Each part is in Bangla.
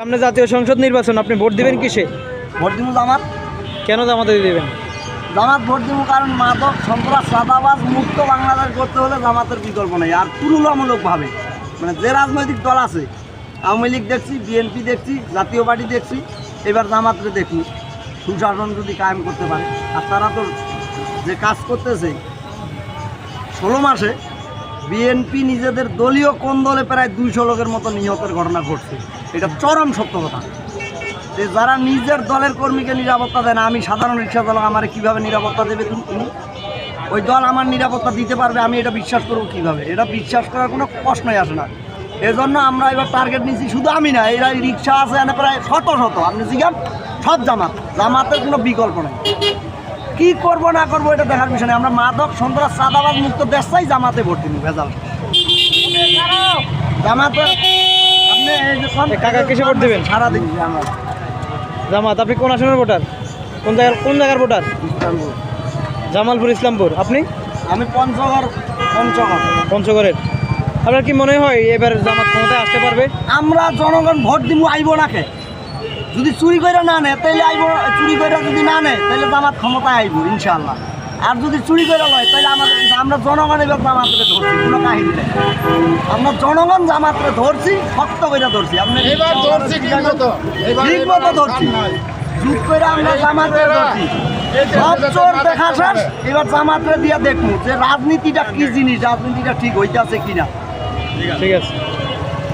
সামনে জাতীয় সংসদ নির্বাচন, আপনি ভোট দিবেন কিসে? ভোট দিব জামাত। কেন জামাতে দিবেন? জামাত ভোট দিব কারণ মাদক সন্ত্রাস চাঁদাবাজ মুক্ত বাংলাদেশ করতে হলে জামাতের বিকল্প নেই। আর তুলনামূলকভাবে মানে যে রাজনৈতিক দল আছে, আওয়ামী লীগ দেখছি, বিএনপি দেখছি, জাতীয় পার্টি দেখছি, এবার জামাতরে দেখি সুশাসন যদি কায়েম করতে পারে। আর তারা তো যে কাজ করতেছে 16 মাসে বিএনপি নিজেদের দলীয় কোন দলে প্রায় 200 লোকের মতো নিহতের ঘটনা ঘটছে। এটা চরম সত্য কথা। যে যারা নিজের দলের কর্মীকে নিরাপত্তা দেয় না, আমি সাধারণ রিক্সা চালক, আমার কীভাবে নিরাপত্তা দেবে তুমি? ওই দল আমার নিরাপত্তা দিতে পারবে, আমি এটা বিশ্বাস করবো কীভাবে? এটা বিশ্বাস করার কোনো প্রশ্নই আসে না। এজন্য আমরা এবার টার্গেট নিয়েছি, শুধু আমি না, এরা রিক্সা আছে এনে প্রায় শত শত, আপনি জিজ্ঞান সব জামাতের কোনো বিকল্প নেই। কি করব না করবো এটা দেখার বিষয় নেই। আমরা মাদক সন্ত্রাস চাঁদাবাজ মুক্ত দেশ চাই, জামাতে ভোট দিব। ভেজাল জামাতে। আপনি এই যে কাকা কিসে ভোট দিবেন? সারাদিন আমরা জামাত। আপনি কোন আসনের ভোটার? কোন জায়গার ভোটার? ইসলামপুর। জামালপুর, ইসলামপুর। আপনি? আমি পঞ্চগড়ের। আপনার কি মনে হয় এবার জামাত ক্ষমতায় আসতে পারবে? আমরা জনগণ ভোট দিব আইব নাকে। যদি চুরি করে না নেয় তাহলে আইব, চুরি করে যদি না নেয় তাহলে জামাত ক্ষমতায় আইব ইনশাআল্লাহ। আর যদি চুরি করে লয় তাহলে আমাদের আমরা জনগণ এবার জামাতকে ধরছি, কোনো কাহিনী নেই। আমরা জনগণ জামাতকে ধরছি, শক্ত করে ধরছি। আপনি ঠিক মতো ধরছি, যুগ করে আমরা জামাতকে ধরছি। সব চোর দেখা শেষ, এবার জামাতকে দিয়ে দেখবো যে রাজনীতিটা কি জিনিস, রাজনীতিটা ঠিক হইতেছে কিনা। ঠিক আছে,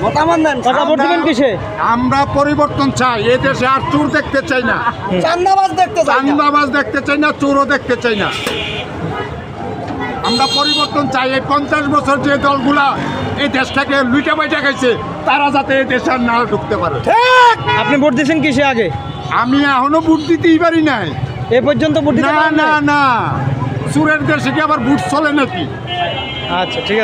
মতামত দেন। টাকা ভোট দিবেন কিসে? আমরা পরিবর্তন চাই। এই দেশে আর চোর দেখতে চাই না, চান্দাবাজ দেখতে চাই না, চান্দাবাজ দেখতে চাই না, চোরও দেখতে চাই না। আমরা পরিবর্তন চাই। এই 50 বছর যে দলগুলা এই দেশটাকে লুইটা বাইটা খাইছে, তারা যাতে এই দেশে আর না ঢুকতে পারে। আপনি ভোট দিয়েছেন কিসে আগে? আমি এখনো ভোট দিতেই পারি নাই। এ পর্যন্ত ভোট দিতে না পারেন না নাই? না, চোরের দেশে কি আবার ভোট চলে নাকি? আচ্ছা, ঠিক আছে।